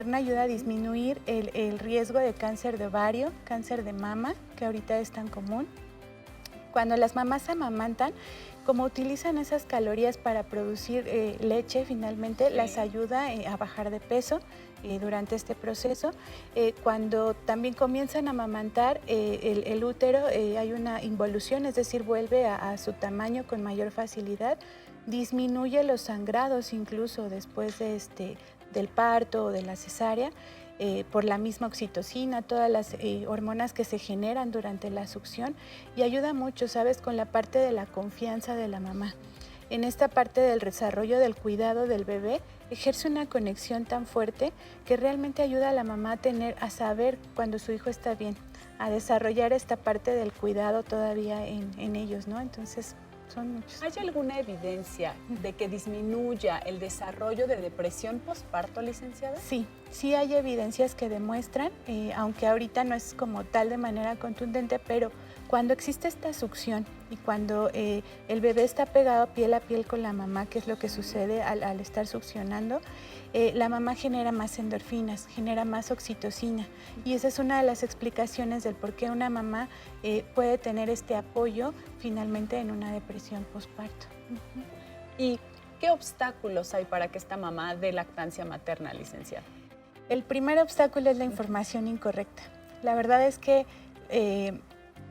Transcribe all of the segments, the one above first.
materna ayuda a disminuir el riesgo de cáncer de ovario, cáncer de mama, que ahorita es tan común. Cuando las mamás amamantan, como utilizan esas calorías para producir leche, finalmente las ayuda a bajar de peso durante este proceso. Cuando también comienzan a amamantar, el útero hay una involución, es decir, vuelve a su tamaño con mayor facilidad, disminuye los sangrados incluso después del parto o de la cesárea. Por la misma oxitocina, todas las hormonas que se generan durante la succión y ayuda mucho, ¿sabes?, con la parte de la confianza de la mamá. En esta parte del desarrollo del cuidado del bebé, ejerce una conexión tan fuerte que realmente ayuda a la mamá a saber cuando su hijo está bien, a desarrollar esta parte del cuidado todavía en ellos, ¿no? Entonces, son muchos. ¿Hay alguna evidencia de que disminuya el desarrollo de depresión postparto, licenciada? Sí, sí hay evidencias que demuestran, aunque ahorita no es como tal de manera contundente, pero cuando existe esta succión y cuando el bebé está pegado piel a piel con la mamá, que es lo que sucede al estar succionando, la mamá genera más endorfinas, genera más oxitocina. Y esa es una de las explicaciones del por qué una mamá puede tener este apoyo finalmente en una depresión postparto. ¿Y qué obstáculos hay para que esta mamá dé lactancia materna, licenciada? El primer obstáculo es la información incorrecta. La verdad es que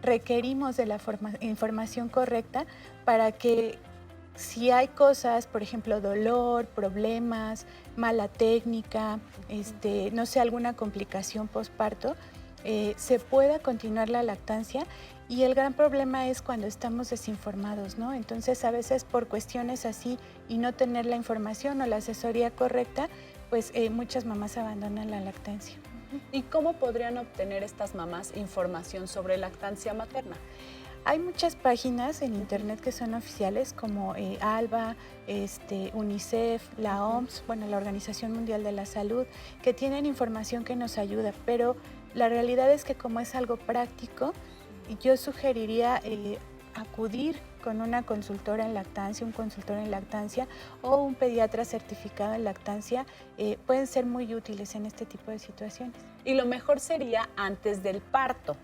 requerimos de la información correcta para que si hay cosas, por ejemplo, dolor, problemas, mala técnica, no sé, alguna complicación postparto, se pueda continuar la lactancia. Y el gran problema es cuando estamos desinformados, ¿no? Entonces, a veces por cuestiones así y no tener la información o la asesoría correcta, pues muchas mamás abandonan la lactancia. ¿Y cómo podrían obtener estas mamás información sobre lactancia materna? Hay muchas páginas en internet que son oficiales como ALBA, UNICEF, la OMS, bueno, la Organización Mundial de la Salud, que tienen información que nos ayuda, pero la realidad es que como es algo práctico, yo sugeriría acudir con una consultora en lactancia, un consultor en lactancia o un pediatra certificado en lactancia, pueden ser muy útiles en este tipo de situaciones. Y lo mejor sería antes del parto.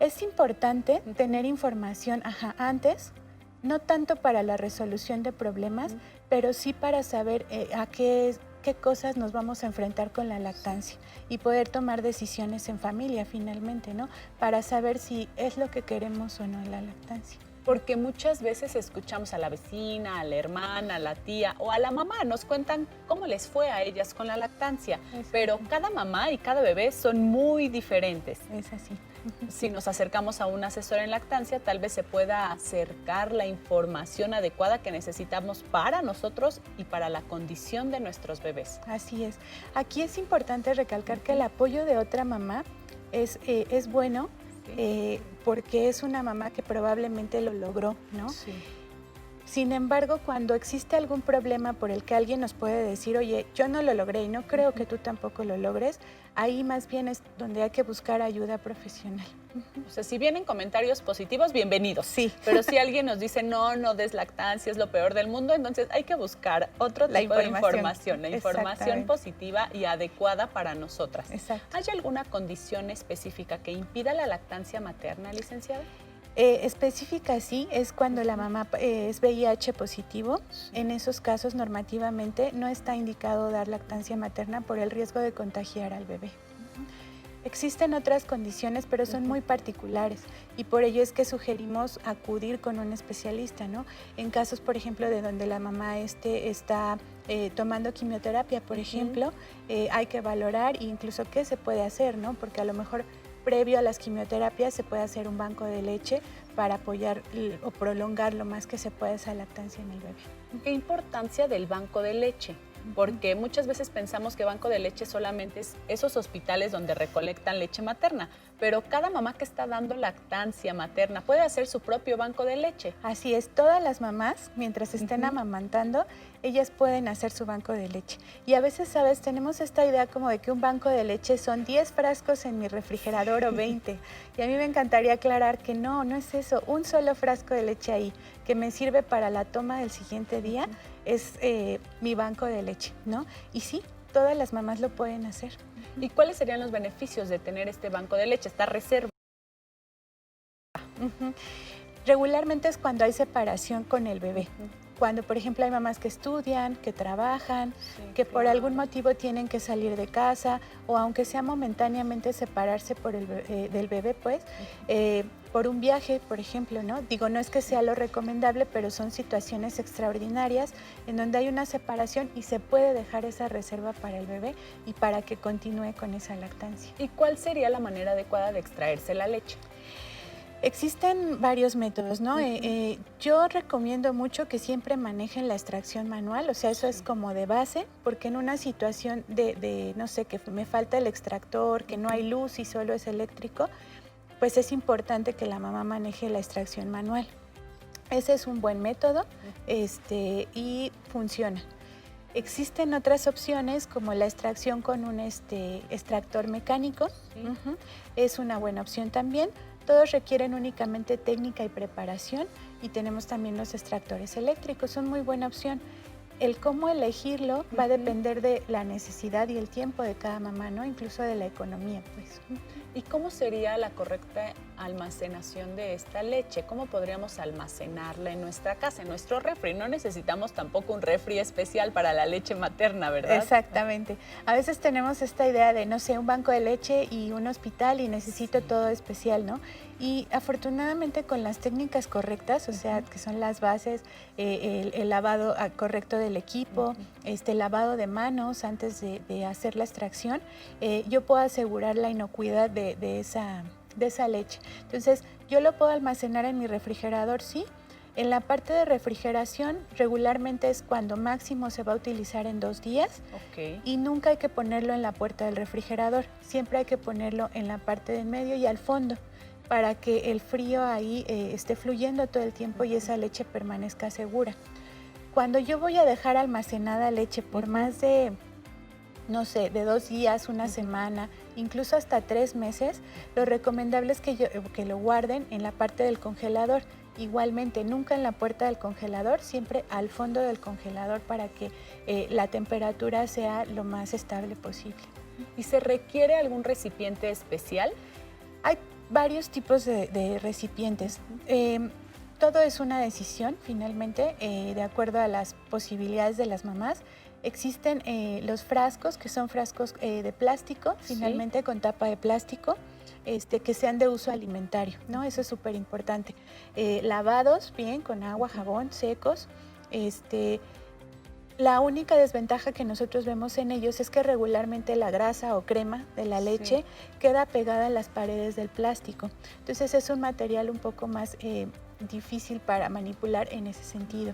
Es importante tener información antes, no tanto para la resolución de problemas, pero sí para saber a qué cosas nos vamos a enfrentar con la lactancia y poder tomar decisiones en familia finalmente, ¿no? Para saber si es lo que queremos o no en la lactancia. Porque muchas veces escuchamos a la vecina, a la hermana, a la tía o a la mamá, nos cuentan cómo les fue a ellas con la lactancia, pero cada mamá y cada bebé son muy diferentes. Es así. Si nos acercamos a un asesor en lactancia, tal vez se pueda acercar la información adecuada que necesitamos para nosotros y para la condición de nuestros bebés. Así es. Aquí es importante recalcar que el apoyo de otra mamá es bueno, porque es una mamá que probablemente lo logró, ¿no? Sí. Sin embargo, cuando existe algún problema por el que alguien nos puede decir, oye, yo no lo logré y no creo que tú tampoco lo logres, ahí más bien es donde hay que buscar ayuda profesional. O sea, si vienen comentarios positivos, bienvenidos. Sí. Pero si alguien nos dice, no des lactancia, es lo peor del mundo, entonces hay que buscar otro tipo de información, la información positiva y adecuada para nosotras. Exacto. ¿Hay alguna condición específica que impida la lactancia materna, licenciada? Específica sí, es cuando la mamá es VIH positivo. En esos casos normativamente no está indicado dar lactancia materna por el riesgo de contagiar al bebé. Existen otras condiciones, pero son muy particulares y por ello es que sugerimos acudir con un especialista, ¿no? En casos, por ejemplo, de donde la mamá está tomando quimioterapia, por ejemplo, hay que valorar incluso qué se puede hacer, ¿no? Porque a lo mejor previo a las quimioterapias se puede hacer un banco de leche para apoyar o prolongar lo más que se pueda esa lactancia en el bebé. ¿Qué importancia del banco de leche? Porque muchas veces pensamos que banco de leche solamente es esos hospitales donde recolectan leche materna, pero cada mamá que está dando lactancia materna puede hacer su propio banco de leche. Así es, todas las mamás, mientras estén amamantando, ellas pueden hacer su banco de leche. Y a veces, ¿sabes? Tenemos esta idea como de que un banco de leche son 10 frascos en mi refrigerador o 20. Y a mí me encantaría aclarar que no es eso. Un solo frasco de leche ahí, que me sirve para la toma del siguiente día, es mi banco de leche, ¿no? Y sí, todas las mamás lo pueden hacer. ¿Y cuáles serían los beneficios de tener este banco de leche, esta reserva? Regularmente es cuando hay separación con el bebé. Cuando, por ejemplo, hay mamás que estudian, que trabajan, que por algún motivo tienen que salir de casa o aunque sea momentáneamente separarse del bebé, pues, por un viaje, por ejemplo, ¿no? Digo, no es que sea lo recomendable, pero son situaciones extraordinarias en donde hay una separación y se puede dejar esa reserva para el bebé y para que continúe con esa lactancia. ¿Y cuál sería la manera adecuada de extraerse la leche? Existen varios métodos, ¿no? Yo recomiendo mucho que siempre manejen la extracción manual, o sea, eso es como de base, porque en una situación no sé, que me falta el extractor, que no hay luz y solo es eléctrico, pues es importante que la mamá maneje la extracción manual. Ese es un buen método y funciona. Existen otras opciones como la extracción con un extractor mecánico, es una buena opción también. Todos requieren únicamente técnica y preparación y tenemos también los extractores eléctricos, son muy buena opción. El cómo elegirlo va a depender de la necesidad y el tiempo de cada mamá, ¿no? Incluso de la economía, pues. ¿Y cómo sería la correcta almacenación de esta leche? ¿Cómo podríamos almacenarla en nuestra casa, en nuestro refri? No necesitamos tampoco un refri especial para la leche materna, ¿verdad? Exactamente. A veces tenemos esta idea de, no sé, un banco de leche y un hospital y necesito todo especial, ¿no? Y afortunadamente con las técnicas correctas, o sea, que son las bases, el lavado correcto del equipo, lavado de manos antes de hacer la extracción, yo puedo asegurar la inocuidad de esa leche. Entonces, yo lo puedo almacenar en mi refrigerador, sí. En la parte de refrigeración, regularmente es cuando máximo se va a utilizar en 2 días. Y nunca hay que ponerlo en la puerta del refrigerador. Siempre hay que ponerlo en la parte de en medio y al fondo para que el frío ahí esté fluyendo todo el tiempo y esa leche permanezca segura. Cuando yo voy a dejar almacenada leche por más de, no sé, de 2 días, una semana, incluso hasta 3 meses, lo recomendable es que lo guarden en la parte del congelador. Igualmente, nunca en la puerta del congelador, siempre al fondo del congelador para que la temperatura sea lo más estable posible. ¿Y se requiere algún recipiente especial? Hay varios tipos de recipientes. Todo es una decisión, finalmente, de acuerdo a las posibilidades de las mamás. Existen los frascos, que son frascos de plástico, finalmente con tapa de plástico, que sean de uso alimentario, ¿no? Eso es súper importante. Lavados bien, con agua, jabón, secos. La única desventaja que nosotros vemos en ellos es que regularmente la grasa o crema de la leche queda pegada a las paredes del plástico. Entonces es un material un poco más difícil para manipular en ese sentido.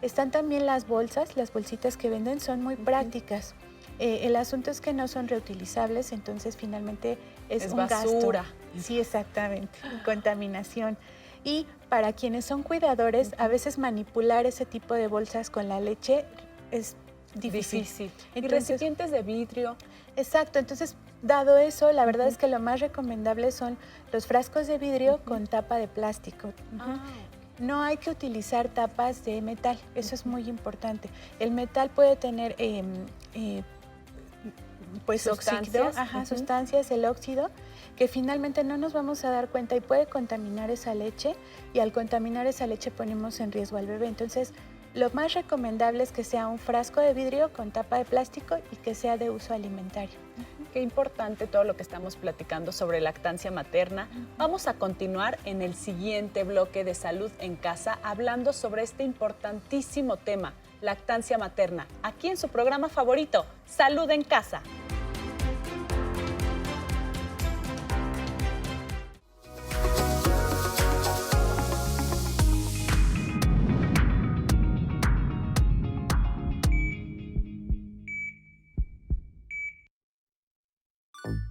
Están también las bolsas, las bolsitas que venden son muy prácticas. El asunto es que no son reutilizables, entonces finalmente es un basura. Gasto. Sí, exactamente, contaminación. Y para quienes son cuidadores, a veces manipular ese tipo de bolsas con la leche es difícil. ¿Y recipientes de vidrio? Exacto, entonces dado eso, la verdad es que lo más recomendable son los frascos de vidrio con tapa de plástico. No hay que utilizar tapas de metal, eso es muy importante. El metal puede tener sustancias, sustancias, el óxido, que finalmente no nos vamos a dar cuenta y puede contaminar esa leche, y al contaminar esa leche ponemos en riesgo al bebé. Entonces, lo más recomendable es que sea un frasco de vidrio con tapa de plástico y que sea de uso alimentario. Qué importante todo lo que estamos platicando sobre lactancia materna. Vamos a continuar en el siguiente bloque de Salud en Casa hablando sobre este importantísimo tema, lactancia materna, aquí en su programa favorito, Salud en Casa.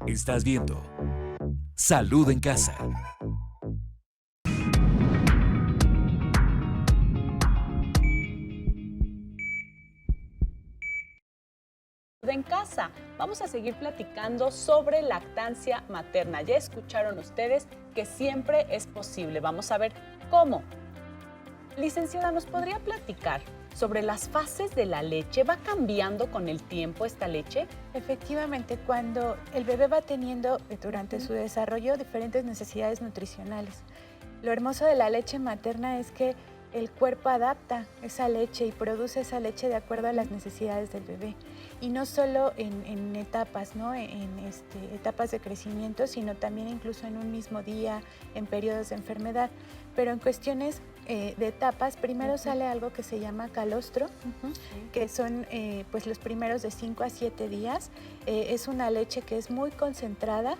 Estás viendo Salud en Casa. En Casa, vamos a seguir platicando sobre lactancia materna. Ya escucharon ustedes que siempre es posible. Vamos a ver cómo. Licenciada, ¿nos podría platicar sobre las fases de la leche. ¿Va cambiando con el tiempo esta leche? Efectivamente, cuando el bebé va teniendo durante su desarrollo diferentes necesidades nutricionales. Lo hermoso de la leche materna es que el cuerpo adapta esa leche y produce esa leche de acuerdo a las necesidades del bebé. Y no solo en etapas, ¿no? En etapas de crecimiento, sino también incluso en un mismo día, en periodos de enfermedad. Pero en cuestiones de etapas, primero sale algo que se llama calostro, que son pues los primeros de 5 a 7 días. Es una leche que es muy concentrada,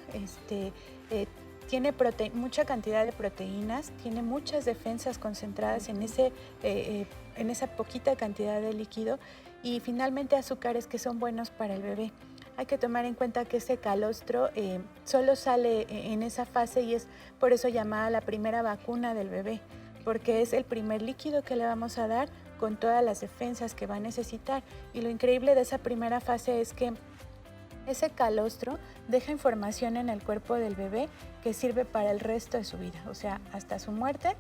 tiene mucha cantidad de proteínas, tiene muchas defensas concentradas en esa poquita cantidad de líquido y finalmente azúcares que son buenos para el bebé. Hay que tomar en cuenta que ese calostro solo sale en esa fase y es por eso llamada la primera vacuna del bebé, porque es el primer líquido que le vamos a dar con todas las defensas que va a necesitar. Y lo increíble de esa primera fase es que ese calostro deja información en el cuerpo del bebé que sirve para el resto de su vida, o sea, hasta su muerte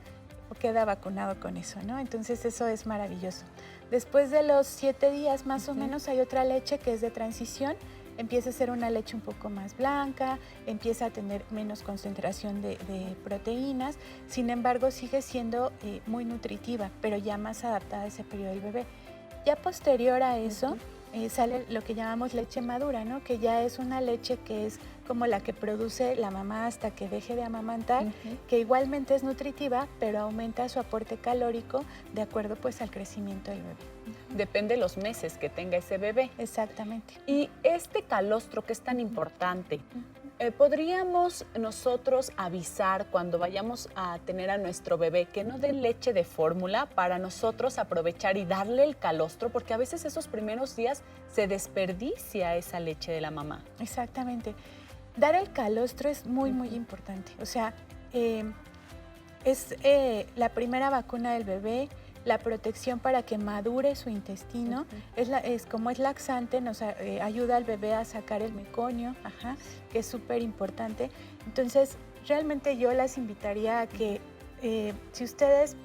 queda vacunado con eso, ¿no? Entonces eso es maravilloso. Después de los 7 días más o menos hay otra leche que es de transición, empieza a ser una leche un poco más blanca, empieza a tener menos concentración de proteínas, sin embargo sigue siendo muy nutritiva, pero ya más adaptada a ese periodo del bebé. Ya posterior a eso, sale lo que llamamos leche madura, ¿no? Que ya es una leche que es como la que produce la mamá hasta que deje de amamantar, que igualmente es nutritiva, pero aumenta su aporte calórico de acuerdo pues al crecimiento del bebé. Depende de los meses que tenga ese bebé. Exactamente. Y este calostro que es tan importante, ¿podríamos nosotros avisar cuando vayamos a tener a nuestro bebé que no dé leche de fórmula para nosotros aprovechar y darle el calostro? Porque a veces esos primeros días se desperdicia esa leche de la mamá. Exactamente. Dar el calostro es muy, muy importante. O sea, es la primera vacuna del bebé, la protección para que madure su intestino, como es laxante, nos ayuda al bebé a sacar el meconio, que es súper importante. Entonces, realmente yo las invitaría a que si ustedes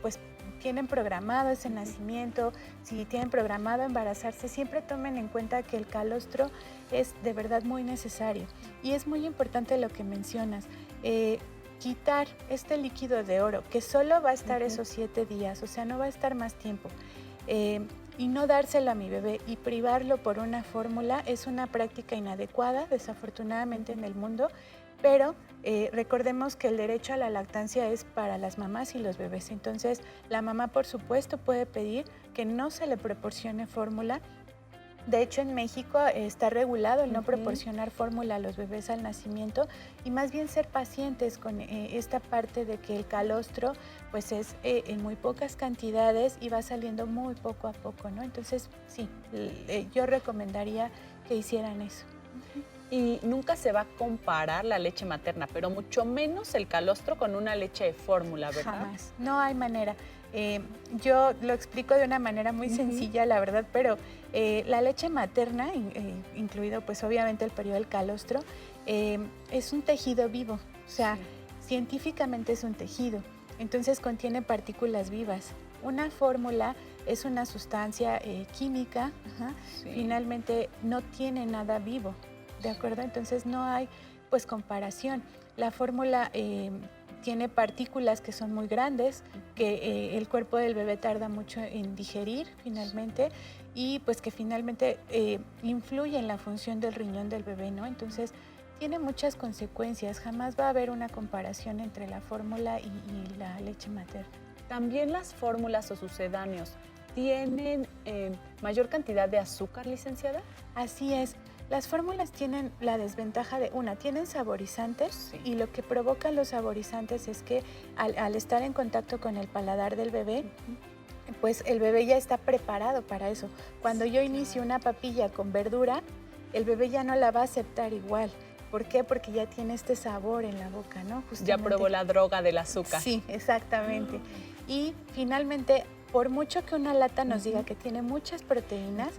pues tienen programado ese nacimiento, si tienen programado embarazarse, siempre tomen en cuenta que el calostro es de verdad muy necesario. Y es muy importante lo que mencionas. Quitar este líquido de oro, que solo va a estar esos 7 días, o sea, no va a estar más tiempo, y no dárselo a mi bebé y privarlo por una fórmula es una práctica inadecuada, desafortunadamente en el mundo, pero recordemos que el derecho a la lactancia es para las mamás y los bebés, entonces la mamá por supuesto puede pedir que no se le proporcione fórmula. De hecho, en México está regulado el no proporcionar fórmula a los bebés al nacimiento y más bien ser pacientes con esta parte de que el calostro pues es en muy pocas cantidades y va saliendo muy poco a poco, ¿no? Entonces, sí, yo recomendaría que hicieran eso. Y nunca se va a comparar la leche materna, pero mucho menos el calostro con una leche de fórmula, ¿verdad? Jamás, no hay manera. Yo lo explico de una manera muy sencilla, la verdad, pero la leche materna, incluido pues obviamente el periodo del calostro, es un tejido vivo, o sea, científicamente es un tejido, entonces contiene partículas vivas. Una fórmula es una sustancia química, finalmente no tiene nada vivo, ¿de acuerdo? Entonces no hay pues comparación. La fórmula tiene partículas que son muy grandes, que el cuerpo del bebé tarda mucho en digerir finalmente y pues que finalmente influye en la función del riñón del bebé, ¿no? Entonces tiene muchas consecuencias, jamás va a haber una comparación entre la fórmula y la leche materna. También las fórmulas o sucedáneos tienen mayor cantidad de azúcar, licenciada. Así es. Las fórmulas tienen la desventaja de, tienen saborizantes y lo que provocan los saborizantes es que al estar en contacto con el paladar del bebé, pues el bebé ya está preparado para eso. Cuando yo inicio una papilla con verdura, el bebé ya no la va a aceptar igual. ¿Por qué? Porque ya tiene este sabor en la boca, ¿no? Justamente. Ya probó la droga del azúcar. Sí, exactamente. Y finalmente, por mucho que una lata nos diga que tiene muchas proteínas,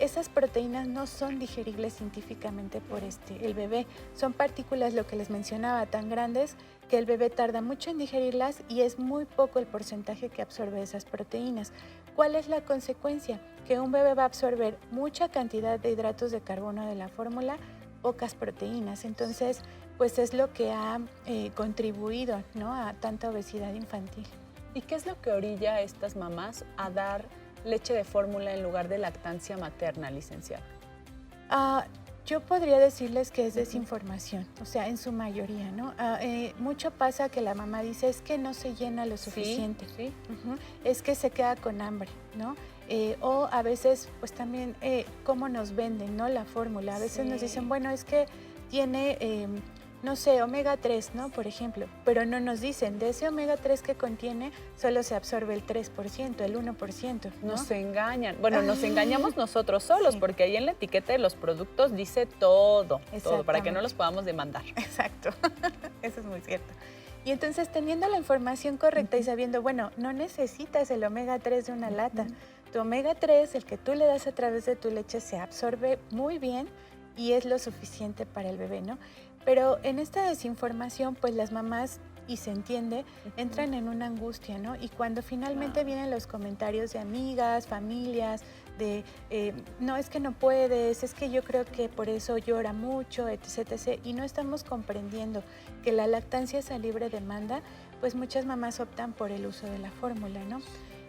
esas proteínas no son digeribles científicamente por el bebé. Son partículas, lo que les mencionaba, tan grandes que el bebé tarda mucho en digerirlas y es muy poco el porcentaje que absorbe esas proteínas. ¿Cuál es la consecuencia? Que un bebé va a absorber mucha cantidad de hidratos de carbono de la fórmula, pocas proteínas. Entonces, pues es lo que ha contribuido, ¿no?, a tanta obesidad infantil. ¿Y qué es lo que orilla a estas mamás a dar leche de fórmula en lugar de lactancia materna, licenciada? Yo podría decirles que es desinformación, o sea, en su mayoría, ¿no? Mucho pasa que la mamá dice, es que no se llena lo suficiente, sí. Es que se queda con hambre, ¿no? O a veces, pues también, cómo nos venden, ¿no?, la fórmula. A veces nos dicen, bueno, es que tiene, no sé, omega 3, ¿no?, por ejemplo, pero no nos dicen, de ese omega 3 que contiene, solo se absorbe el 3%, el 1%, ¿no? Nos engañan. Bueno, nos engañamos nosotros solos, porque ahí en la etiqueta de los productos dice todo, para que no los podamos demandar. Exacto, eso es muy cierto. Y entonces, teniendo la información correcta y sabiendo, bueno, no necesitas el omega 3 de una lata. Tu omega 3, el que tú le das a través de tu leche, se absorbe muy bien y es lo suficiente para el bebé, ¿no? Pero en esta desinformación, pues las mamás, y se entiende, entran en una angustia, ¿no? Y cuando finalmente vienen los comentarios de amigas, familias, de no, es que no puedes, es que yo creo que por eso llora mucho, etc., etc., y no estamos comprendiendo que la lactancia es a libre demanda, pues muchas mamás optan por el uso de la fórmula, ¿no?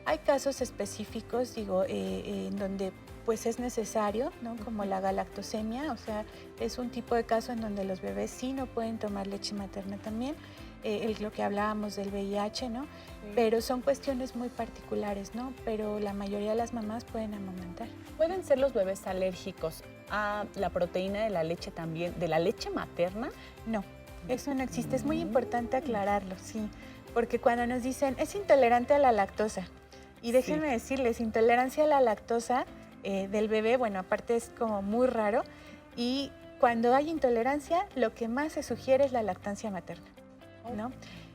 Hay casos específicos, digo, en donde pues es necesario, ¿no?, como la galactosemia, o sea, es un tipo de caso en donde los bebés sí no pueden tomar leche materna también, lo que hablábamos del VIH, ¿no? Sí. Pero son cuestiones muy particulares, ¿no? Pero la mayoría de las mamás pueden amamantar. ¿Pueden ser los bebés alérgicos a la proteína de la leche también, de la leche materna? No, eso no existe. Es muy importante aclararlo, sí, porque cuando nos dicen, es intolerante a la lactosa, y déjenme decirles, intolerancia a la lactosa del bebé, bueno, aparte es como muy raro, y cuando hay intolerancia, lo que más se sugiere es la lactancia materna, ¿no?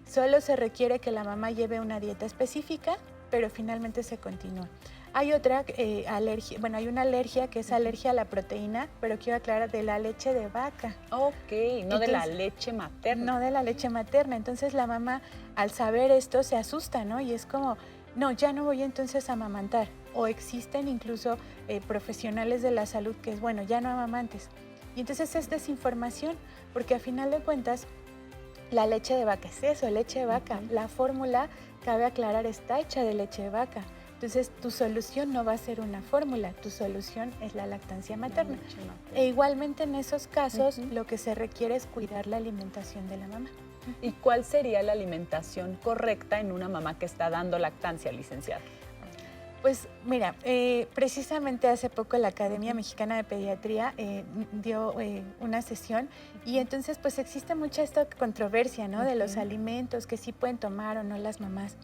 Solo se requiere que la mamá lleve una dieta específica, pero finalmente se continúa. Hay otra alergia, bueno, hay una alergia que es alergia a la proteína, pero quiero aclarar, de la leche de vaca. Ok, no entonces, de la leche materna. No de la leche materna. Entonces la mamá, al saber esto, se asusta, ¿no? Y es como, no, ya no voy entonces a amamantar. O existen incluso profesionales de la salud que es, bueno, ya no amamantes. Y entonces es desinformación, porque a final de cuentas, la leche de vaca es eso, leche de vaca. La fórmula, cabe aclarar, está hecha de leche de vaca. Entonces, tu solución no va a ser una fórmula, tu solución es la lactancia materna. E igualmente en esos casos, lo que se requiere es cuidar la alimentación de la mamá. ¿Y cuál sería la alimentación correcta en una mamá que está dando lactancia, licenciada? Pues mira, precisamente hace poco la Academia Mexicana de Pediatría dio una sesión y entonces pues existe mucha esta controversia, ¿no?, de los alimentos que sí pueden tomar o no las mamás.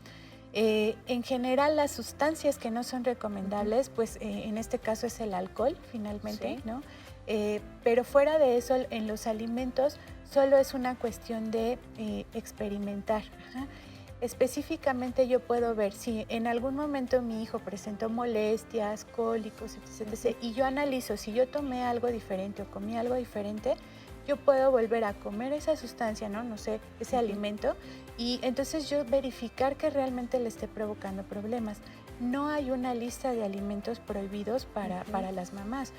En general, las sustancias que no son recomendables, pues en este caso es el alcohol, finalmente, ¿no? Pero fuera de eso, en los alimentos solo es una cuestión de experimentar. Específicamente yo puedo ver si en algún momento mi hijo presentó molestias, cólicos, etc., y yo analizo si yo tomé algo diferente o comí algo diferente, yo puedo volver a comer esa sustancia, no sé, ese alimento, y entonces yo verificar que realmente le esté provocando problemas. No hay una lista de alimentos prohibidos para las mamás.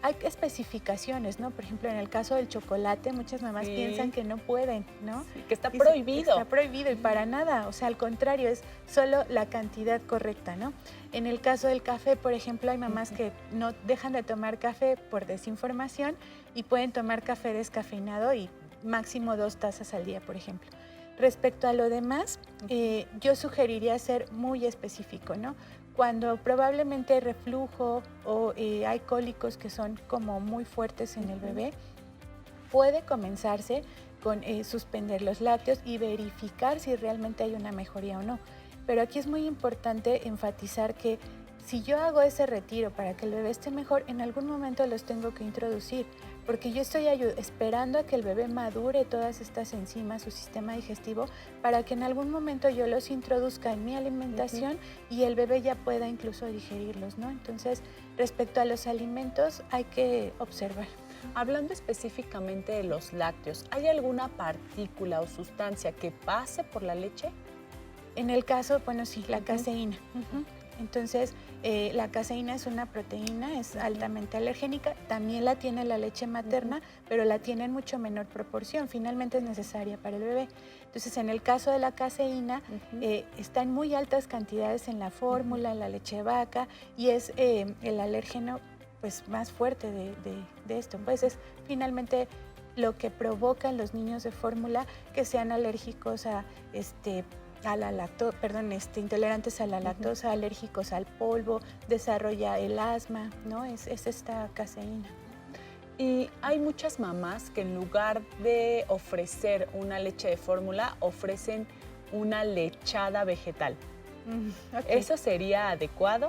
Hay especificaciones, ¿no? Por ejemplo, en el caso del chocolate, muchas mamás piensan que no pueden, ¿no? Sí, que está prohibido. Está prohibido y para nada, o sea, al contrario, es solo la cantidad correcta, ¿no? En el caso del café, por ejemplo, hay mamás que no dejan de tomar café por desinformación y pueden tomar café descafeinado y máximo 2 tazas al día, por ejemplo. Respecto a lo demás, yo sugeriría ser muy específico, ¿no? Cuando probablemente hay reflujo o hay cólicos que son como muy fuertes en el bebé, puede comenzarse con suspender los lácteos y verificar si realmente hay una mejoría o no. Pero aquí es muy importante enfatizar que si yo hago ese retiro para que el bebé esté mejor, en algún momento los tengo que introducir, porque yo estoy esperando a que el bebé madure todas estas enzimas, su sistema digestivo, para que en algún momento yo los introduzca en mi alimentación y el bebé ya pueda incluso digerirlos, ¿no? Entonces, respecto a los alimentos, hay que observar. Hablando específicamente de los lácteos, ¿hay alguna partícula o sustancia que pase por la leche? En el caso, bueno, sí, la caseína. Entonces, la caseína es una proteína, es altamente alergénica, también la tiene la leche materna, pero la tiene en mucho menor proporción, finalmente es necesaria para el bebé. Entonces, en el caso de la caseína, está en muy altas cantidades en la fórmula, en la leche de vaca, y es el alérgeno pues, más fuerte de esto. Pues es finalmente lo que provoca en los niños de fórmula que sean alérgicos a intolerantes a la lactosa, alérgicos al polvo, desarrolla el asma, ¿no? Es esta caseína. Y hay muchas mamás que en lugar de ofrecer una leche de fórmula, ofrecen una lechada vegetal. Okay. ¿Eso sería adecuado?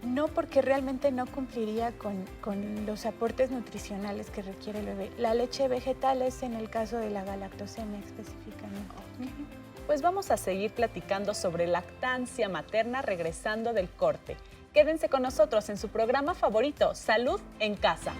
No, porque realmente no cumpliría con los aportes nutricionales que requiere el bebé. La leche vegetal es en el caso de la galactosemia específicamente. Pues vamos a seguir platicando sobre lactancia materna regresando del corte. Quédense con nosotros en su programa favorito, Salud en Casa.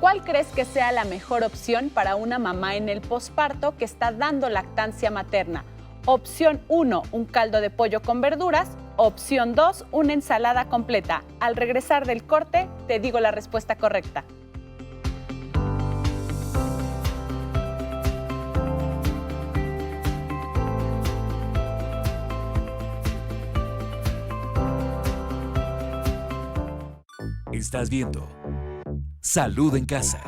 ¿Cuál crees que sea la mejor opción para una mamá en el posparto que está dando lactancia materna? Opción 1, un caldo de pollo con verduras. Opción 2, una ensalada completa. Al regresar del corte, te digo la respuesta correcta. Estás viendo Salud en Casa.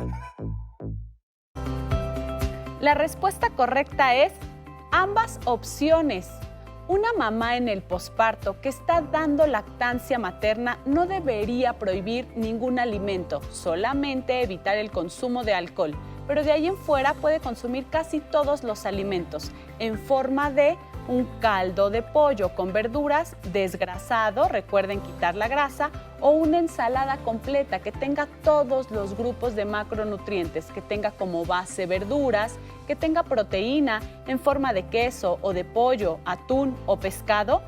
La respuesta correcta es ambas opciones. Una mamá en el posparto que está dando lactancia materna no debería prohibir ningún alimento, solamente evitar el consumo de alcohol, pero de ahí en fuera puede consumir casi todos los alimentos en forma de un caldo de pollo con verduras desgrasado, recuerden quitar la grasa, o una ensalada completa que tenga todos los grupos de macronutrientes, que tenga como base verduras, que tenga proteína en forma de queso o de pollo, atún o pescado.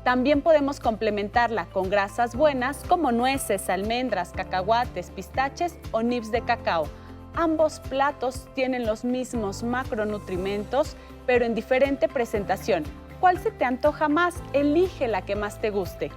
También podemos complementarla con grasas buenas como nueces, almendras, cacahuates, pistaches o nibs de cacao. Ambos platos tienen los mismos macronutrientes, pero en diferente presentación. ¿Cuál se te antoja más? Elige la que más te guste.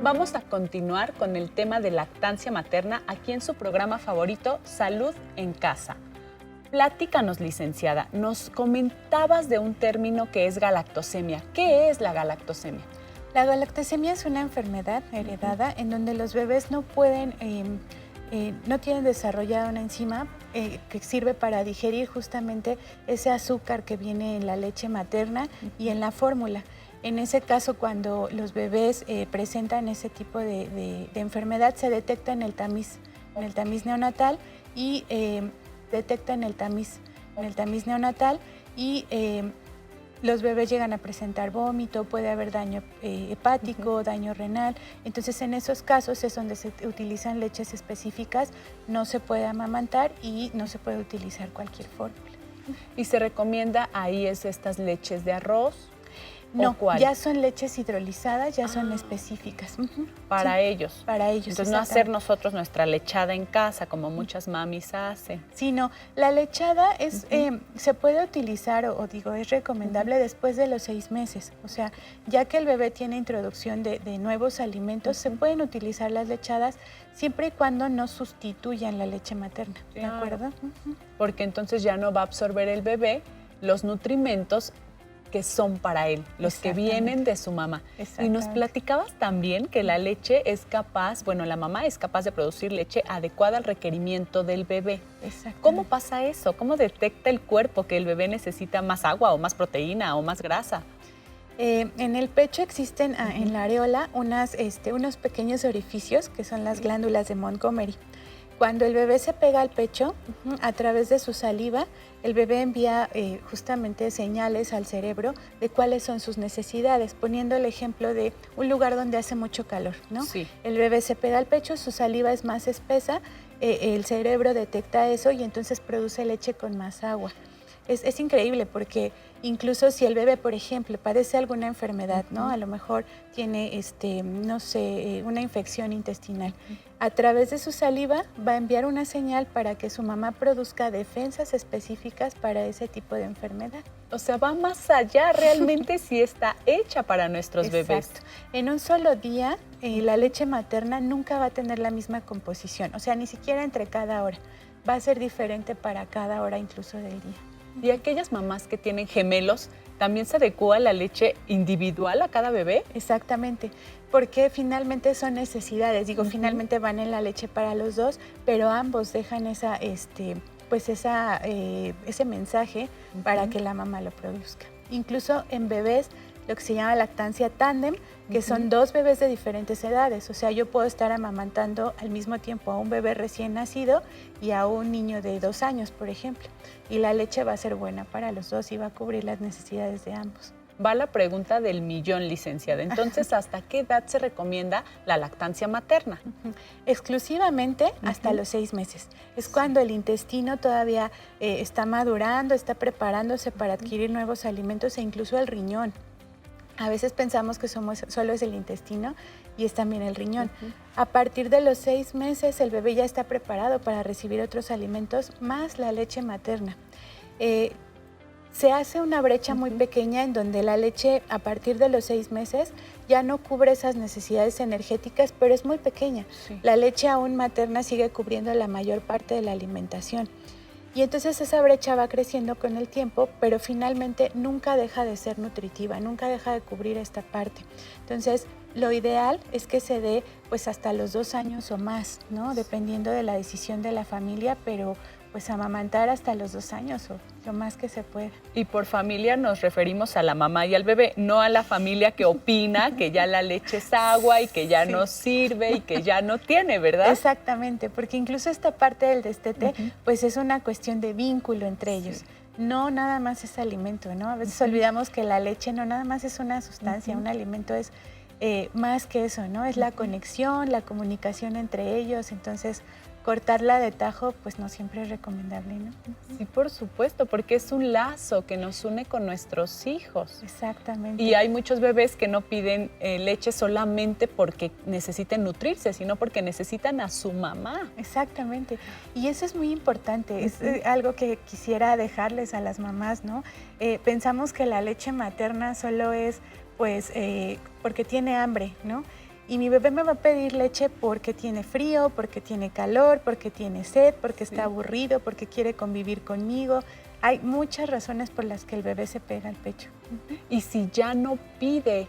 Vamos a continuar con el tema de lactancia materna aquí en su programa favorito, Salud en Casa. Platícanos, licenciada, nos comentabas de un término que es galactosemia. ¿Qué es la galactosemia? La galactosemia es una enfermedad heredada en donde los bebés no tienen desarrollada una enzima que sirve para digerir justamente ese azúcar que viene en la leche materna y en la fórmula. En ese caso, cuando los bebés presentan ese tipo de enfermedad, se detecta en el tamiz neonatal y detecta en el tamiz neonatal y los bebés llegan a presentar vómito, puede haber daño hepático, daño renal. Entonces, en esos casos es donde se utilizan leches específicas, no se puede amamantar y no se puede utilizar cualquier fórmula. ¿Y se recomienda ahí estas leches de arroz? No, cuál? ya son leches hidrolizadas, ya son específicas. Para Sí, ellos. para ellos. Entonces no hacer nosotros nuestra lechada en casa como muchas mamis hacen. Sí, no, la lechada es, se puede utilizar o digo, es recomendable después de los 6 meses. O sea, ya que el bebé tiene introducción de nuevos alimentos, se pueden utilizar las lechadas siempre y cuando no sustituyan la leche materna. ¿De Claro. acuerdo? Porque entonces ya no va a absorber el bebé los nutrimentos que son para él, los que vienen de su mamá. Y nos platicabas también que la leche es capaz, bueno, la mamá es capaz de producir leche adecuada al requerimiento del bebé. ¿Cómo pasa eso? ¿Cómo detecta el cuerpo que el bebé necesita más agua o más proteína o más grasa? En el pecho existen en la areola unos pequeños orificios que son las glándulas de Montgomery. Cuando el bebé se pega al pecho, a través de su saliva, el bebé envía justamente señales al cerebro de cuáles son sus necesidades, poniendo el ejemplo de un lugar donde hace mucho calor, ¿no? Sí. El bebé se pega al pecho, su saliva es más espesa, el cerebro detecta eso y entonces produce leche con más agua. Es increíble porque incluso si el bebé, por ejemplo, padece alguna enfermedad, ¿no? A lo mejor tiene, no sé, una infección intestinal. A través de su saliva va a enviar una señal para que su mamá produzca defensas específicas para ese tipo de enfermedad. O sea, va más allá, realmente sí está hecha para nuestros bebés. En un solo día, la leche materna nunca va a tener la misma composición, o sea, ni siquiera entre cada hora. Va a ser diferente para cada hora incluso del día. ¿Y aquellas mamás que tienen gemelos, también se adecúa la leche individual a cada bebé? Exactamente, porque finalmente son necesidades. Digo, finalmente van en la leche para los dos, pero ambos dejan ese mensaje para que la mamá lo produzca. Incluso en bebés, lo que se llama lactancia tándem, que son dos bebés de diferentes edades. O sea, yo puedo estar amamantando al mismo tiempo a un bebé recién nacido y a un niño de 2 años, por ejemplo. Y la leche va a ser buena para los dos y va a cubrir las necesidades de ambos. Va la pregunta del millón, licenciada. Entonces, ¿hasta qué edad se recomienda la lactancia materna? Exclusivamente hasta los 6 meses. Es cuando el intestino todavía está madurando, está preparándose para adquirir nuevos alimentos e incluso el riñón. A veces pensamos que solo es el intestino y es también el riñón. A partir de los 6 meses el bebé ya está preparado para recibir otros alimentos más la leche materna. Se hace una brecha muy pequeña en donde la leche a partir de los 6 meses ya no cubre esas necesidades energéticas, pero es muy pequeña. La leche aún materna sigue cubriendo la mayor parte de la alimentación. Y entonces esa brecha va creciendo con el tiempo, pero finalmente nunca deja de ser nutritiva, nunca deja de cubrir esta parte. Entonces, lo ideal es que se dé pues hasta los 2 años o más, ¿no? Dependiendo de la decisión de la familia, pero pues amamantar hasta los 2 años o lo más que se pueda. Y por familia nos referimos a la mamá y al bebé, no a la familia que opina que ya la leche es agua y que ya no sirve y que ya no tiene, ¿verdad? Exactamente, porque incluso esta parte del destete pues es una cuestión de vínculo entre ellos. No nada más es alimento, ¿no? A veces olvidamos que la leche no nada más es una sustancia, un alimento es más que eso, ¿no? Es la conexión, la comunicación entre ellos, entonces cortarla de tajo, pues no siempre es recomendable, ¿no? Sí, por supuesto, porque es un lazo que nos une con nuestros hijos. Exactamente. Y hay muchos bebés que no piden leche solamente porque necesiten nutrirse, sino porque necesitan a su mamá. Exactamente. Y eso es muy importante, es algo que quisiera dejarles a las mamás, ¿no? Pensamos que la leche materna solo es, pues, porque tiene hambre, ¿no? Y mi bebé me va a pedir leche porque tiene frío, porque tiene calor, porque tiene sed, porque está aburrido, porque quiere convivir conmigo. Hay muchas razones por las que el bebé se pega al pecho. Y si ya no pide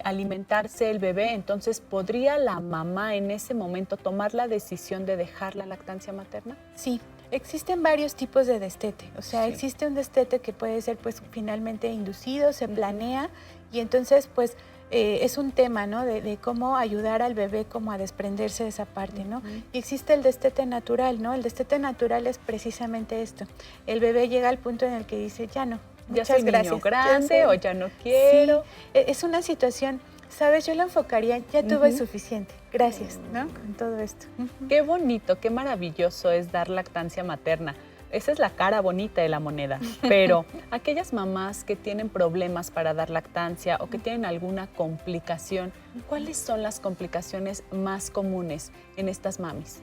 alimentarse el bebé, entonces ¿podría la mamá en ese momento tomar la decisión de dejar la lactancia materna? Sí. Existen varios tipos de destete, o sea, existe un destete que puede ser pues finalmente inducido, se planea y entonces pues es un tema, ¿no? De cómo ayudar al bebé como a desprenderse de esa parte, ¿no? Y existe el destete natural, ¿no? El destete natural es precisamente esto. El bebé llega al punto en el que dice, ya no, muchas gracias. Ya soy niño grande o ya no quiero. Sí, es una situación, ¿sabes? Yo la enfocaría, ya tuve suficiente, gracias, ¿no? Con todo esto. Qué bonito, qué maravilloso es dar lactancia materna. esa es la cara bonita de la moneda, pero aquellas mamás que tienen problemas para dar lactancia o que tienen alguna complicación, ¿cuáles son las complicaciones más comunes en estas mamis?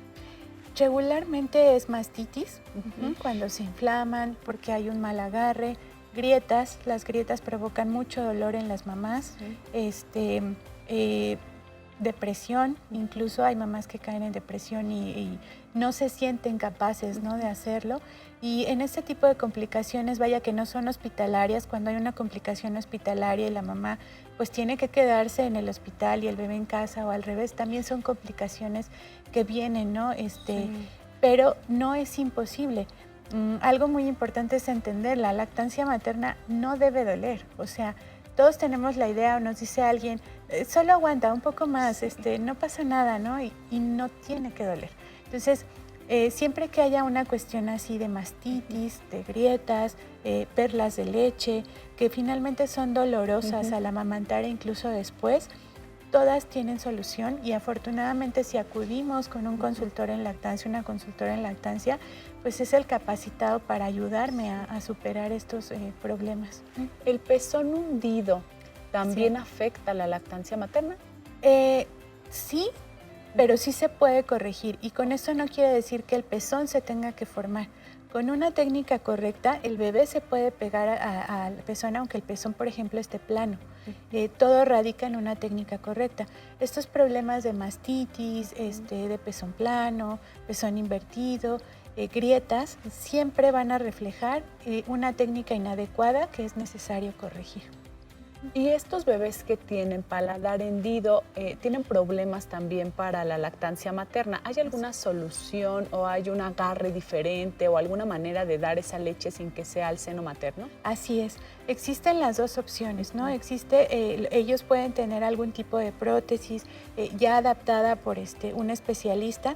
Regularmente es mastitis, cuando se inflaman porque hay un mal agarre, grietas, las grietas provocan mucho dolor en las mamás, depresión, incluso hay mamás que caen en depresión y no se sienten capaces, ¿no?, de hacerlo. Y en este tipo de complicaciones, vaya que no son hospitalarias, cuando hay una complicación hospitalaria y la mamá pues tiene que quedarse en el hospital y el bebé en casa o al revés, también son complicaciones que vienen, ¿no? Pero no es imposible. Algo muy importante es entender, la lactancia materna no debe doler, o sea, todos tenemos la idea o nos dice alguien, solo aguanta un poco más, no pasa nada, ¿no? Y no tiene que doler. Entonces, siempre que haya una cuestión así de mastitis, de grietas, perlas de leche, que finalmente son dolorosas al amamantar e incluso después, todas tienen solución y afortunadamente si acudimos con un consultor en lactancia, una consultora en lactancia, pues es el capacitado para ayudarme a superar estos problemas. ¿El pezón hundido también afecta la lactancia materna? Sí, pero sí se puede corregir y con eso no quiere decir que el pezón se tenga que formar. Con una técnica correcta, el bebé se puede pegar al pezón, aunque el pezón, por ejemplo, esté plano. Todo radica en una técnica correcta. Estos problemas de mastitis, de pezón plano, pezón invertido, grietas, siempre van a reflejar una técnica inadecuada que es necesario corregir. Y estos bebés que tienen paladar hendido, ¿tienen problemas también para la lactancia materna? ¿Hay alguna solución o hay un agarre diferente o alguna manera de dar esa leche sin que sea al seno materno? Así es. Existen las dos opciones, ¿no? Ellos pueden tener algún tipo de prótesis ya adaptada por un especialista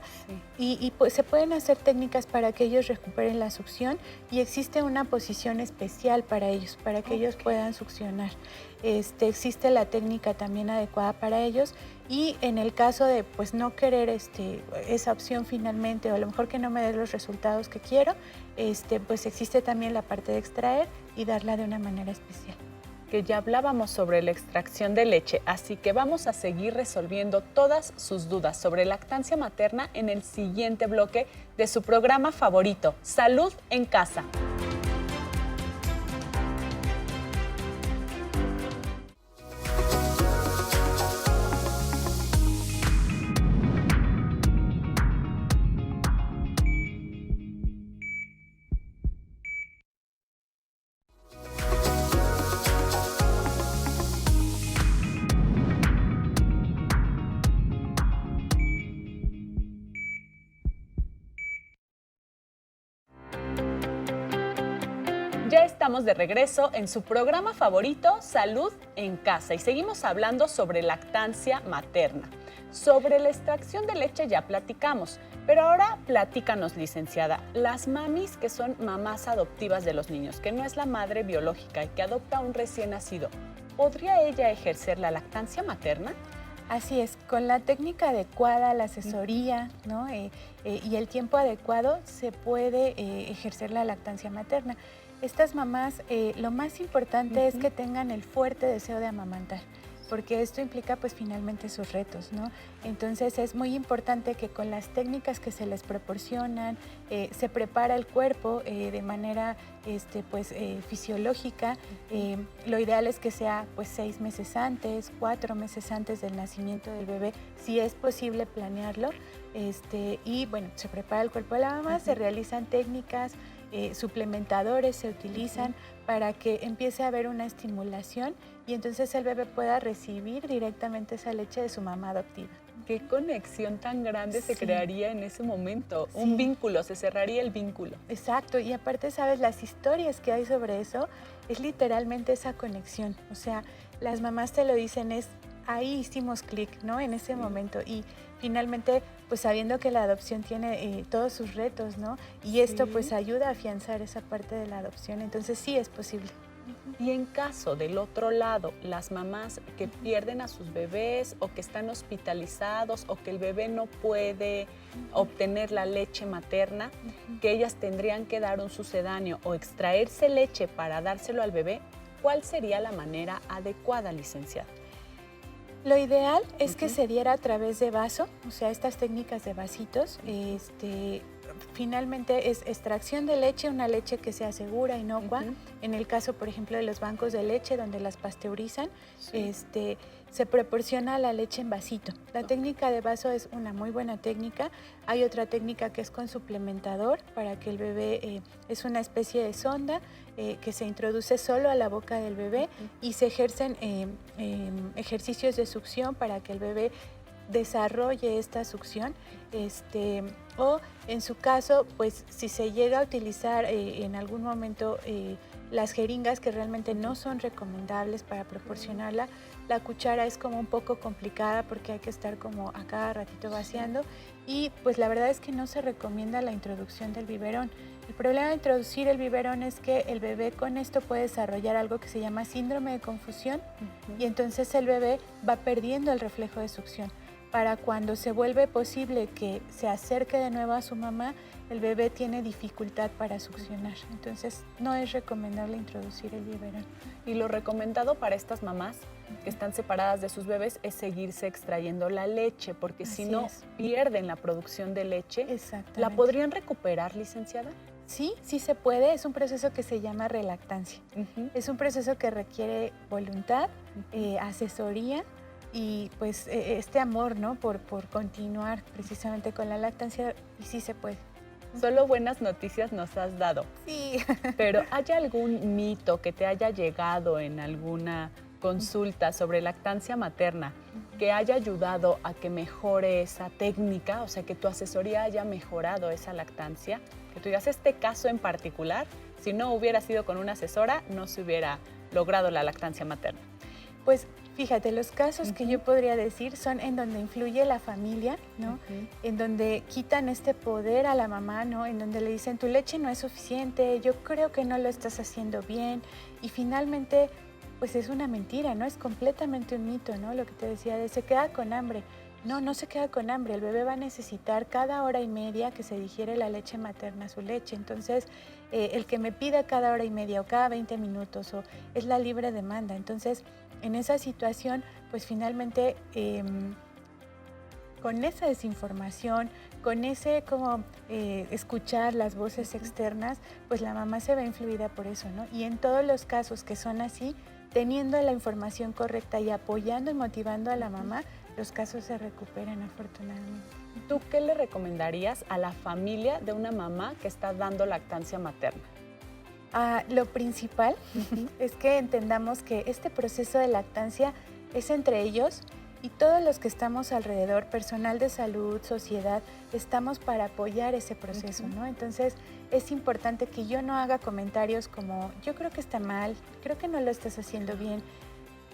y pues se pueden hacer técnicas para que ellos recuperen la succión y existe una posición especial para ellos, para que ellos puedan succionar. Existe la técnica también adecuada para ellos y en el caso de pues no querer esa opción finalmente o a lo mejor que no me dé los resultados que quiero, pues existe también la parte de extraer y darla de una manera especial. Que ya hablábamos sobre la extracción de leche, así que vamos a seguir resolviendo todas sus dudas sobre lactancia materna en el siguiente bloque de su programa favorito, Salud en Casa. Ya estamos de regreso en su programa favorito, Salud en Casa, y seguimos hablando sobre lactancia materna. Sobre la extracción de leche ya platicamos, pero ahora platícanos, licenciada, las mamis que son mamás adoptivas de los niños, que no es la madre biológica y que adopta a un recién nacido, ¿podría ella ejercer la lactancia materna? Así es, con la técnica adecuada, la asesoría, ¿no? Y el tiempo adecuado se puede ejercer la lactancia materna. Estas mamás, lo más importante es que tengan el fuerte deseo de amamantar, porque esto implica pues finalmente sus retos, ¿no? Entonces es muy importante que con las técnicas que se les proporcionan, se prepara el cuerpo de manera fisiológica. Lo ideal es que sea pues 6 meses antes, 4 meses antes del nacimiento del bebé, si es posible planearlo. Y bueno, se prepara el cuerpo de la mamá, se realizan técnicas, suplementadores se utilizan para que empiece a haber una estimulación y entonces el bebé pueda recibir directamente esa leche de su mamá adoptiva. ¿Qué conexión tan grande se crearía en ese momento? Un vínculo, se cerraría el vínculo. Exacto, y aparte, ¿sabes? Las historias que hay sobre eso es literalmente esa conexión. O sea, las mamás te lo dicen, ahí hicimos clic, ¿no? En ese momento. Y finalmente, pues sabiendo que la adopción tiene todos sus retos, ¿no? Y esto pues ayuda a afianzar esa parte de la adopción. Entonces sí es posible. Y en caso del otro lado, las mamás que pierden a sus bebés o que están hospitalizados o que el bebé no puede obtener la leche materna, que ellas tendrían que dar un sucedáneo o extraerse leche para dárselo al bebé, ¿cuál sería la manera adecuada, licenciada? Lo ideal es que se diera a través de vaso, o sea, estas técnicas de vasitos. Finalmente es extracción de leche, una leche que sea segura, inocua. En el caso, por ejemplo, de los bancos de leche donde las pasteurizan, se proporciona la leche en vasito. La técnica de vaso es una muy buena técnica. Hay otra técnica que es con suplementador para que el bebé, es una especie de sonda que se introduce solo a la boca del bebé y se ejercen ejercicios de succión para que el bebé desarrolle esta succión, o en su caso, pues si se llega a utilizar en algún momento las jeringas, que realmente no son recomendables para proporcionarla, la cuchara es como un poco complicada porque hay que estar como a cada ratito vaciando y pues la verdad es que no se recomienda la introducción del biberón. El problema de introducir el biberón es que el bebé con esto puede desarrollar algo que se llama síndrome de confusión y entonces el bebé va perdiendo el reflejo de succión. Para cuando se vuelve posible que se acerque de nuevo a su mamá, el bebé tiene dificultad para succionar. Entonces, no es recomendable introducir el biberón. Y lo recomendado para estas mamás que están separadas de sus bebés es seguirse extrayendo la leche, porque si no, pierden la producción de leche. Exactamente. ¿La podrían recuperar, licenciada? Sí, sí se puede. Es un proceso que se llama relactancia. Es un proceso que requiere voluntad, asesoría, y pues este amor, ¿no? Por continuar precisamente con la lactancia, y sí se puede. Solo buenas noticias nos has dado. Sí. Pero ¿hay algún mito que te haya llegado en alguna consulta sobre lactancia materna que haya ayudado a que mejore esa técnica? O sea, que tu asesoría haya mejorado esa lactancia. Que tú digas, este caso en particular, si no hubiera sido con una asesora, no se hubiera logrado la lactancia materna. Pues fíjate, los casos que yo podría decir son en donde influye la familia, ¿no? En donde quitan este poder a la mamá, ¿no? En donde le dicen, tu leche no es suficiente, yo creo que no lo estás haciendo bien. Y finalmente, pues es una mentira, ¿no? Es completamente un mito, ¿no? Lo que te decía de se queda con hambre. No, no se queda con hambre. El bebé va a necesitar cada hora y media que se digiere la leche materna, su leche. Entonces, el que me pida cada hora y media o cada 20 minutos es la libre demanda. Entonces, en esa situación, pues finalmente, con esa desinformación, con ese como escuchar las voces externas, pues la mamá se ve influida por eso, ¿no? Y en todos los casos que son así, teniendo la información correcta y apoyando y motivando a la mamá, los casos se recuperan afortunadamente. ¿Tú qué le recomendarías a la familia de una mamá que está dando lactancia materna? Lo principal es que entendamos que este proceso de lactancia es entre ellos y todos los que estamos alrededor, personal de salud, sociedad, estamos para apoyar ese proceso, ¿no? Entonces, es importante que yo no haga comentarios como, yo creo que está mal, creo que no lo estás haciendo bien.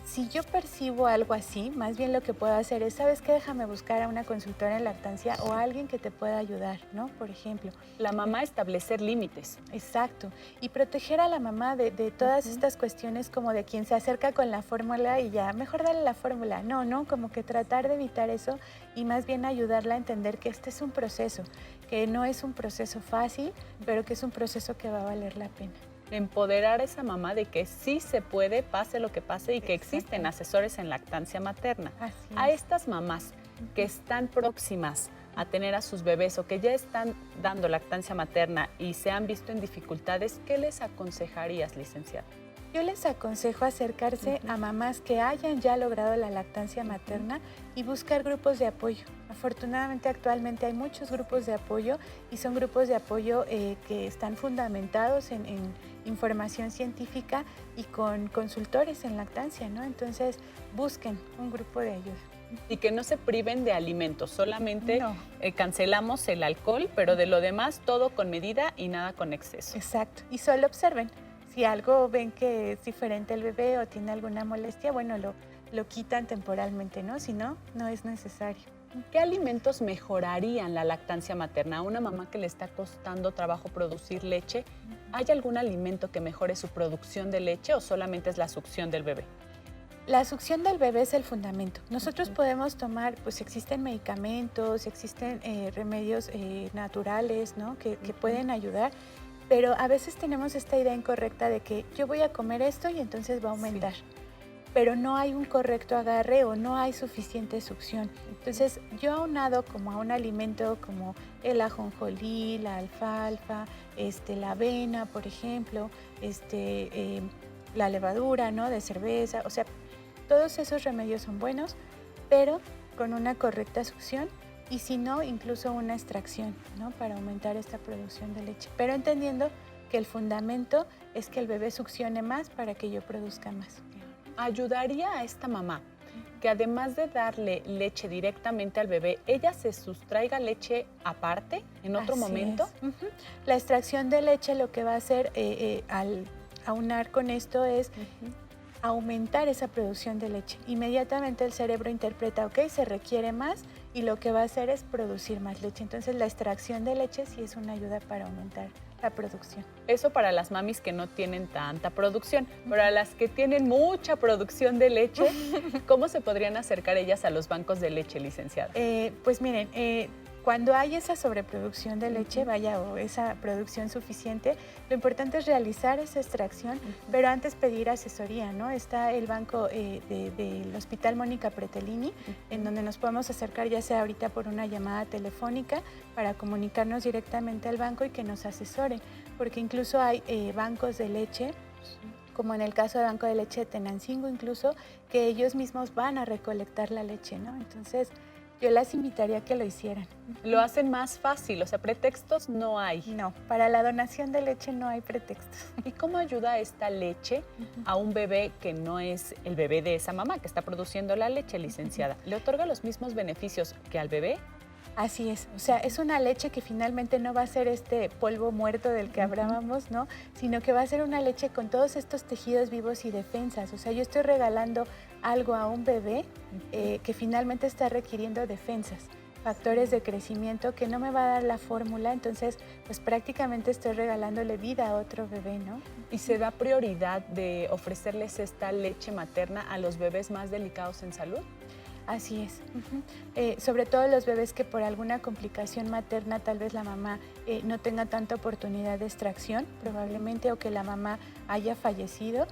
Si yo percibo algo así, más bien lo que puedo hacer es, ¿sabes qué? Déjame buscar a una consultora en lactancia o a alguien que te pueda ayudar, ¿no? Por ejemplo. La mamá establecer límites. Exacto. Y proteger a la mamá de todas estas cuestiones como de quien se acerca con la fórmula y ya, mejor dale la fórmula. No, no, como que tratar de evitar eso y más bien ayudarla a entender que este es un proceso, que no es un proceso fácil, pero que es un proceso que va a valer la pena. Empoderar a esa mamá de que sí se puede, pase lo que pase, y que existen asesores en lactancia materna. Así es. A estas mamás que están próximas a tener a sus bebés o que ya están dando lactancia materna y se han visto en dificultades, ¿qué les aconsejarías, licenciada? Yo les aconsejo acercarse a mamás que hayan ya logrado la lactancia materna y buscar grupos de apoyo. Afortunadamente actualmente hay muchos grupos de apoyo y son grupos de apoyo que están fundamentados en información científica y con consultores en lactancia, ¿no? Entonces busquen un grupo de ayuda. Y que no se priven de alimentos, solamente cancelamos el alcohol, pero de lo demás todo con medida y nada con exceso. Exacto, y solo observen. Si algo ven que es diferente el bebé o tiene alguna molestia, bueno, lo quitan temporalmente, ¿no? Si no, no es necesario. ¿Qué alimentos mejorarían la lactancia materna? A una mamá que le está costando trabajo producir leche, ¿Hay algún alimento que mejore su producción de leche o solamente es la succión del bebé? La succión del bebé es el fundamento. Nosotros podemos tomar, pues existen medicamentos, existen remedios naturales, ¿no? que pueden ayudar, pero a veces tenemos esta idea incorrecta de que yo voy a comer esto y entonces va a aumentar. Sí. Pero no hay un correcto agarre o no hay suficiente succión. Entonces, yo aunado como a un alimento como el ajonjolí, la alfalfa, la avena, por ejemplo, la levadura, ¿no? de cerveza, o sea, todos esos remedios son buenos, pero con una correcta succión y si no, incluso una extracción, ¿no? para aumentar esta producción de leche. Pero entendiendo que el fundamento es que el bebé succione más para que yo produzca más. ¿Ayudaría a esta mamá que además de darle leche directamente al bebé, ella se sustraiga leche aparte en otro momento? La extracción de leche lo que va a hacer al aunar con esto es aumentar esa producción de leche. Inmediatamente el cerebro interpreta, ok, se requiere más y lo que va a hacer es producir más leche. Entonces la extracción de leche sí es una ayuda para aumentar la producción. Eso para las mamis que no tienen tanta producción. Para las que tienen mucha producción de leche, ¿cómo se podrían acercar ellas a los bancos de leche, licenciada? Pues miren, cuando hay esa sobreproducción de leche, o esa producción suficiente, lo importante es realizar esa extracción, pero antes pedir asesoría, ¿no? Está el banco del Hospital Mónica Pretelini, en donde nos podemos acercar ya sea ahorita por una llamada telefónica para comunicarnos directamente al banco y que nos asesoren, porque incluso hay bancos de leche, como en el caso del Banco de Leche de Tenancingo incluso, que ellos mismos van a recolectar la leche, ¿no? Entonces, yo las invitaría a que lo hicieran. Lo hacen más fácil, o sea, pretextos no hay. No, para la donación de leche no hay pretextos. ¿Y cómo ayuda esta leche a un bebé que no es el bebé de esa mamá que está produciendo la leche, licenciada? ¿Le otorga los mismos beneficios que al bebé? Así es, o sea, es una leche que finalmente no va a ser este polvo muerto del que hablábamos, ¿no? Sino que va a ser una leche con todos estos tejidos vivos y defensas. O sea, yo estoy regalando algo a un bebé que finalmente está requiriendo defensas, factores de crecimiento que no me va a dar la fórmula, entonces pues prácticamente estoy regalándole vida a otro bebé, ¿no? ¿Y se da prioridad de ofrecerles esta leche materna a los bebés más delicados en salud? Así es. Sobre todo los bebés que por alguna complicación materna tal vez la mamá no tenga tanta oportunidad de extracción probablemente o que la mamá haya fallecido,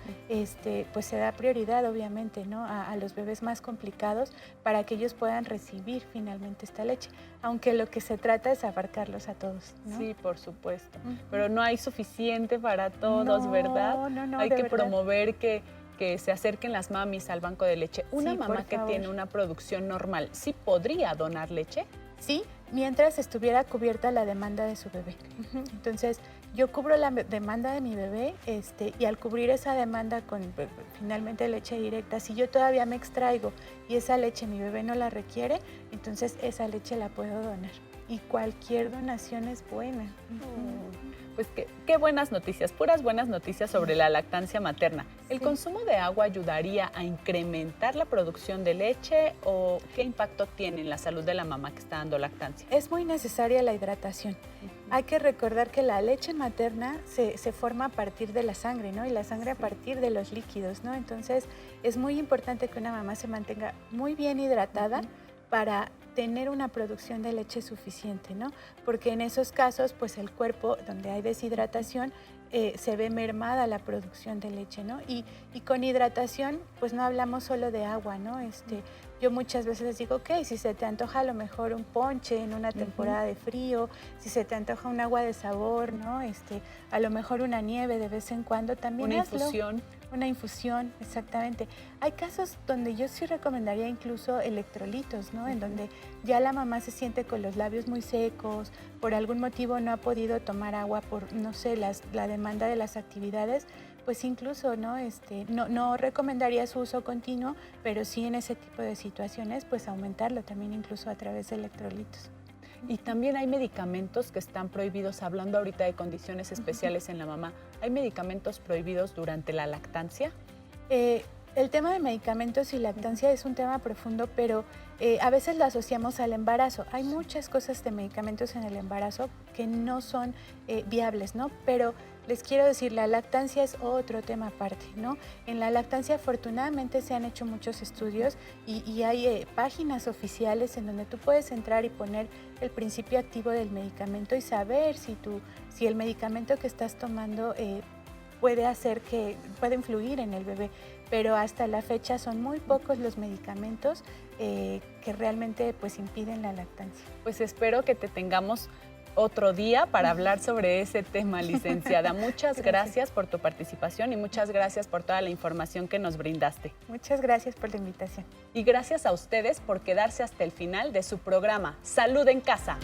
pues se da prioridad obviamente, ¿no? a los bebés más complicados para que ellos puedan recibir finalmente esta leche, aunque lo que se trata es abarcarlos a todos, ¿no? Sí, por supuesto, pero no hay suficiente para todos, ¿verdad? No, hay que verdad. Promover que se acerquen las mamis al banco de leche. Una Sí, mamá que tiene una producción normal, ¿sí podría donar leche? Sí, mientras estuviera cubierta la demanda de su bebé. Entonces, yo cubro la demanda de mi bebé y al cubrir esa demanda con finalmente leche directa, si yo todavía me extraigo y esa leche mi bebé no la requiere, entonces esa leche la puedo donar. Y cualquier donación es buena. Pues qué buenas noticias, puras buenas noticias sobre la lactancia materna. ¿El consumo de agua ayudaría a incrementar la producción de leche o qué impacto tiene en la salud de la mamá que está dando lactancia? Es muy necesaria la hidratación. Hay que recordar que la leche materna se forma a partir de la sangre, ¿no? Y la sangre a partir de los líquidos, ¿no? Entonces, es muy importante que una mamá se mantenga muy bien hidratada para tener una producción de leche suficiente, ¿no? Porque en esos casos, pues el cuerpo, donde hay deshidratación, se ve mermada la producción de leche, ¿no? Y con hidratación, pues no hablamos solo de agua, ¿no? Yo muchas veces les digo, ok, si se te antoja a lo mejor un ponche en una temporada de frío, si se te antoja un agua de sabor, ¿no? A lo mejor una nieve de vez en cuando también Una hazlo. infusión. Una infusión, exactamente. Hay casos donde yo sí recomendaría incluso electrolitos, ¿no? En donde ya la mamá se siente con los labios muy secos, por algún motivo no ha podido tomar agua por, no sé, la demanda de las actividades, pues incluso, ¿no? No recomendaría su uso continuo, pero sí en ese tipo de situaciones, pues aumentarlo también incluso a través de electrolitos. Y también hay medicamentos que están prohibidos, hablando ahorita de condiciones especiales en la mamá. ¿Hay medicamentos prohibidos durante la lactancia? El tema de medicamentos y lactancia es un tema profundo, pero a veces lo asociamos al embarazo. Hay muchas cosas de medicamentos en el embarazo que no son viables, ¿no? Pero les quiero decir, la lactancia es otro tema aparte, ¿no? En la lactancia afortunadamente se han hecho muchos estudios y hay páginas oficiales en donde tú puedes entrar y poner el principio activo del medicamento y saber si el medicamento que estás tomando puede influir en el bebé, pero hasta la fecha son muy pocos los medicamentos que realmente pues impiden la lactancia. Pues espero que te tengamos otro día para hablar sobre ese tema, licenciada. Muchas gracias por tu participación y muchas gracias por toda la información que nos brindaste. Muchas gracias por la invitación. Y gracias a ustedes por quedarse hasta el final de su programa Salud en Casa.